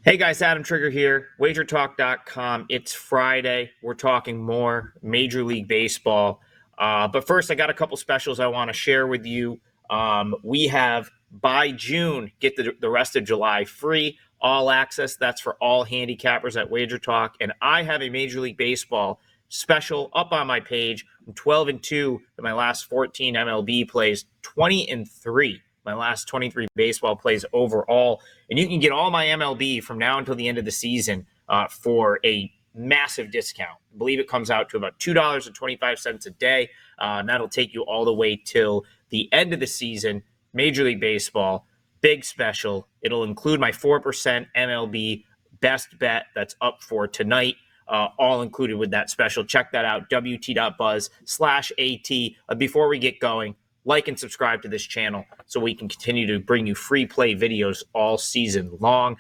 Hey guys, Adam Trigger here, WagerTalk.com. It's Friday. We're talking more Major League Baseball. But first, I got a couple specials I want to share with you. We have by June, get the rest of July free, all access. That's for all handicappers at WagerTalk. And I have a Major League Baseball special up on my page. I'm 12-2 in my last 14 MLB plays, 20-3 my last 23 baseball plays overall. And you can get all my MLB from now until the end of the season for a massive discount. I believe it comes out to about $2.25 a day. And that'll take you all the way till the end of the season. Major League Baseball, big special. It'll include my 4% MLB best bet that's up for tonight. All included with that special. Check that out, wt.buzz/AT. Before we get going, like and subscribe to this channel so we can continue to bring you free play videos all season long.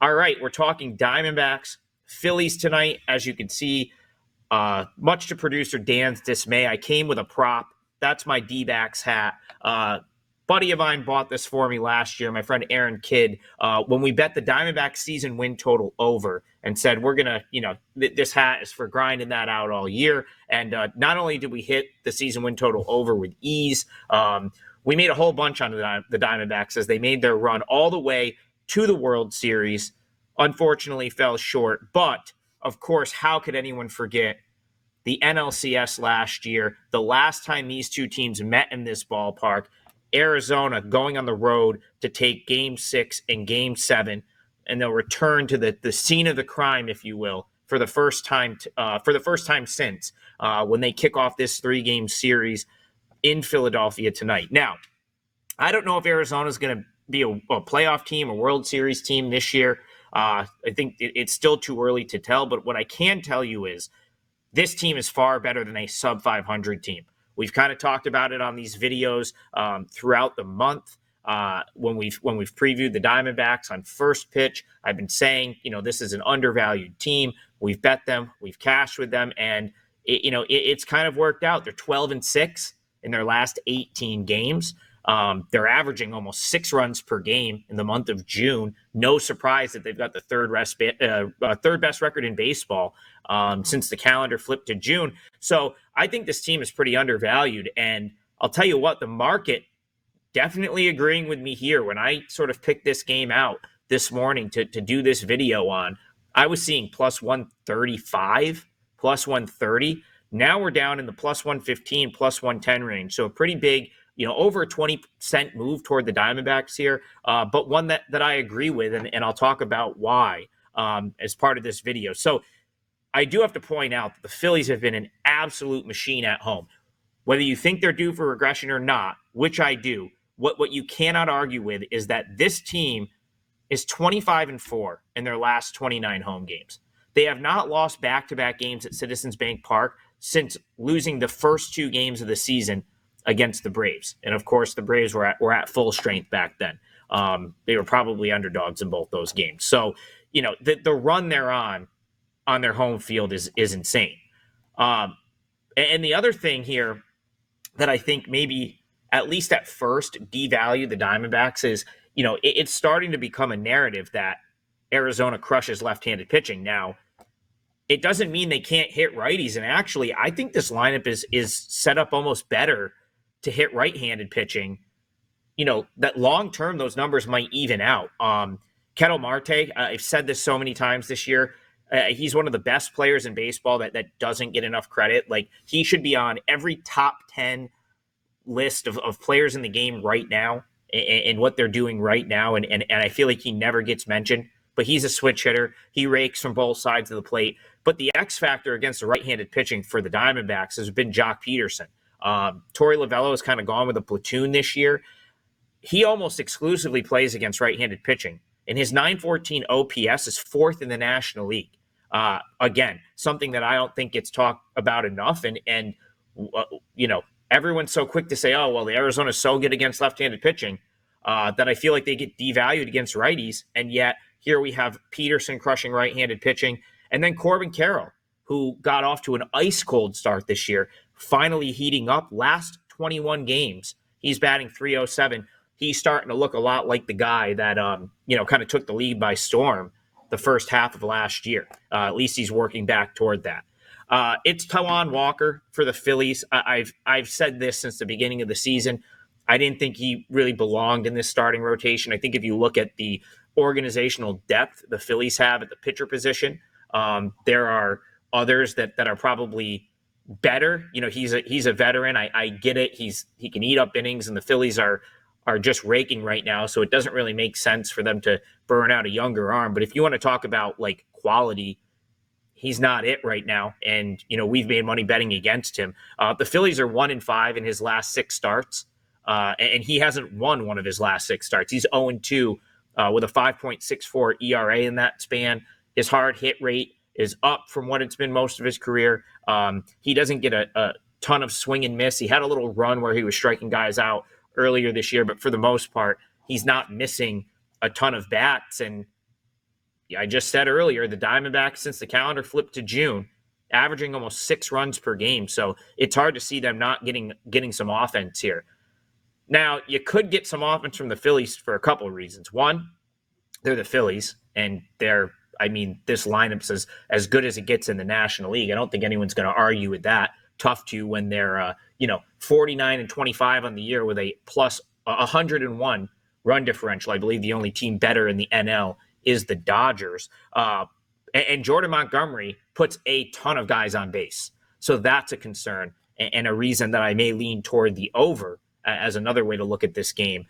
All right, we're talking Diamondbacks, Phillies tonight. As you can see, much to producer Dan's dismay, I came with a prop. That's my D-backs hat. Buddy of mine bought this for me last year, my friend Aaron Kidd, when we bet the Diamondbacks season win total over and said, we're going to, this hat is for grinding that out all year. And not only did we hit the season win total over with ease, we made a whole bunch on the Diamondbacks as they made their run all the way to the World Series. Unfortunately, fell short. But, of course, how could anyone forget the NLCS last year, the last time these two teams met in this ballpark? Arizona going on the road to take Game 6 and Game 7, and they'll return to the scene of the crime, if you will, for the first time since when they kick off this 3-game series in Philadelphia tonight. Now, I don't know if Arizona is going to be a playoff team, a World Series team this year. I think it's still too early to tell, but what I can tell you is this team is far better than a sub-500 team. We've kind of talked about it on these videos throughout the month when we've previewed the Diamondbacks on First Pitch. I've been saying, this is an undervalued team. We've bet them, we've cashed with them, and it's kind of worked out. They're 12-6 in their last 18 games. They're averaging almost 6 runs per game in the month of June. No surprise that they've got the third best record in baseball since the calendar flipped to June. So I think this team is pretty undervalued. And I'll tell you what, the market definitely agreeing with me here. When I sort of picked this game out this morning to do this video on, I was seeing plus 135, plus 130. Now we're down in the plus 115, plus 110 range. So a pretty big, over a 20% move toward the Diamondbacks here, but one that I agree with, and I'll talk about why as part of this video. So I do have to point out that the Phillies have been an absolute machine at home. Whether you think they're due for regression or not, which I do, what you cannot argue with is that this team is 25-4 in their last 29 home games. They have not lost back-to-back games at Citizens Bank Park since losing the first 2 games of the season against the Braves. And, of course, the Braves were at full strength back then. They were probably underdogs in both those games. So, the run they're on their home field is insane. And the other thing here that I think maybe, at least at first, devalue the Diamondbacks is, it's starting to become a narrative that Arizona crushes left-handed pitching. Now, it doesn't mean they can't hit righties. And actually, I think this lineup is set up almost better to hit right-handed pitching. That long-term, those numbers might even out. Ketel Marte, I've said this so many times this year, he's one of the best players in baseball that doesn't get enough credit. Like, he should be on every top 10 list of players in the game right now and what they're doing right now. And I feel like he never gets mentioned, but he's a switch hitter. He rakes from both sides of the plate. But the X factor against the right-handed pitching for the Diamondbacks has been Jock Peterson. Torey Lovullo has kind of gone with a platoon this year. He almost exclusively plays against right-handed pitching, and his .914 OPS is 4th in the National League. Again, something that I don't think gets talked about enough. And everyone's so quick to say, oh, well, the Arizona's so good against left-handed pitching that I feel like they get devalued against righties. And yet here we have Peterson crushing right-handed pitching. And then Corbin Carroll, who got off to an ice-cold start this year, finally heating up. Last 21 games, he's batting .307. He's starting to look a lot like the guy that, kind of took the league by storm the first half of last year. At least he's working back toward that. It's Taijuan Walker for the Phillies. I've said this since the beginning of the season. I didn't think he really belonged in this starting rotation. I think if you look at the organizational depth the Phillies have at the pitcher position, there are others that are probably better. He's a veteran. I get it. He can eat up innings, and the Phillies are just raking right now, so it doesn't really make sense for them to burn out a younger arm. But if you want to talk about like quality, he's not it right now. And we've made money betting against him. The Phillies are 1-5 in his last 6 starts, and he hasn't won one of his last 6 starts. He's 0-2 with a 5.64 ERA in that span. His hard hit rate is up from what it's been most of his career. He doesn't get a ton of swing and miss. He had a little run where he was striking guys out earlier this year, but for the most part, he's not missing a ton of bats. And I just said earlier, the Diamondbacks, since the calendar flipped to June, averaging almost 6 runs per game. So it's hard to see them not getting some offense here. Now, you could get some offense from the Phillies for a couple of reasons. One, they're the Phillies, and this lineup's as good as it gets in the National League. I don't think anyone's going to argue with that. Tough to when they're 49-25 on the year with a plus 101 run differential. I believe the only team better in the NL is the Dodgers. And Jordan Montgomery puts a ton of guys on base. So that's a concern and a reason that I may lean toward the over as another way to look at this game,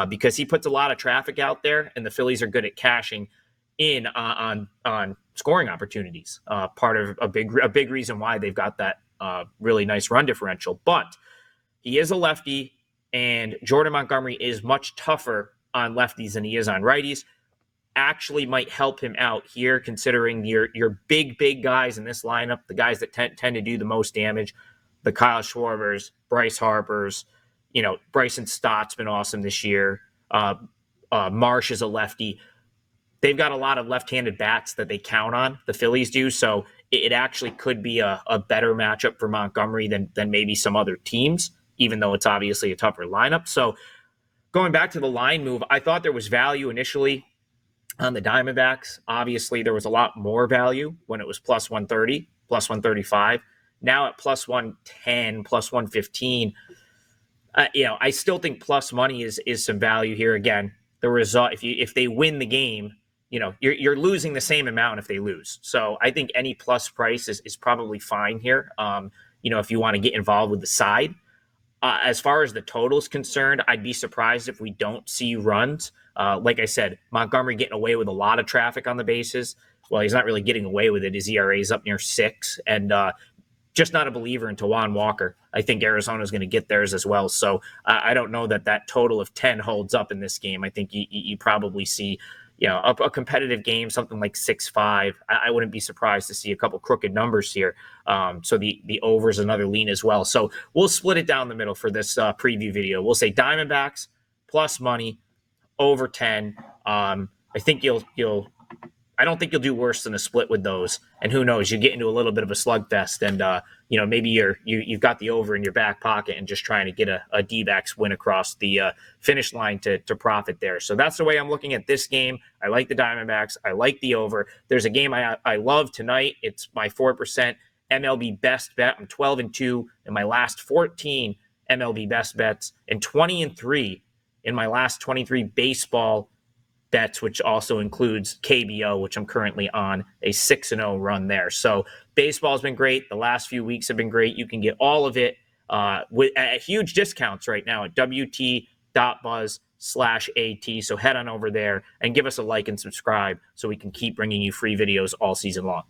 because he puts a lot of traffic out there, and the Phillies are good at cashing in on scoring opportunities. Part of a big reason why they've got that really nice run differential. But he is a lefty, and Jordan Montgomery is much tougher on lefties than he is on righties. Actually might help him out here, considering your big guys in this lineup, the guys that tend to do the most damage, the Kyle Schwarbers, Bryce Harpers, Bryson Stott's been awesome this year. Marsh is a lefty. They've got a lot of left-handed bats that they count on, the Phillies do, so it actually could be a better matchup for Montgomery than maybe some other teams, even though it's obviously a tougher lineup. So going back to the line move, I thought there was value initially on the Diamondbacks. Obviously, there was a lot more value when it was plus 130, plus 135. Now at plus 110, plus 115, I still think plus money is some value here. Again, the result, if they win the game, you're losing the same amount if they lose. So I think any plus price is probably fine here. If you want to get involved with the side. As far as the total is concerned, I'd be surprised if we don't see runs. Like I said, Montgomery getting away with a lot of traffic on the bases. Well, he's not really getting away with it. His ERA is up near 6, and just not a believer in Taijuan Walker. I think Arizona is going to get theirs as well. So I don't know that total of 10 holds up in this game. I think you probably see a competitive game, something like 6-5. I wouldn't be surprised to see a couple crooked numbers here. So the over is another lean as well. So we'll split it down the middle for this preview video. We'll say Diamondbacks plus money over 10. I think I don't think you'll do worse than a split with those. And who knows, you get into a little bit of a slugfest, and maybe you've got the over in your back pocket and just trying to get a D-backs win across the finish line to profit there. So that's the way I'm looking at this game. I like the Diamondbacks. I like the over. There's a game I love tonight. It's my 4% MLB best bet. I'm 12-2 in my last 14 MLB best bets, and 20-3 in my last 23 baseball bets, which also includes KBO, which I'm currently on a 6-0 run there. So baseball's been great. The last few weeks have been great. You can get all of it at huge discounts right now at wt.buzz/AT. So head on over there and give us a like and subscribe so we can keep bringing you free videos all season long.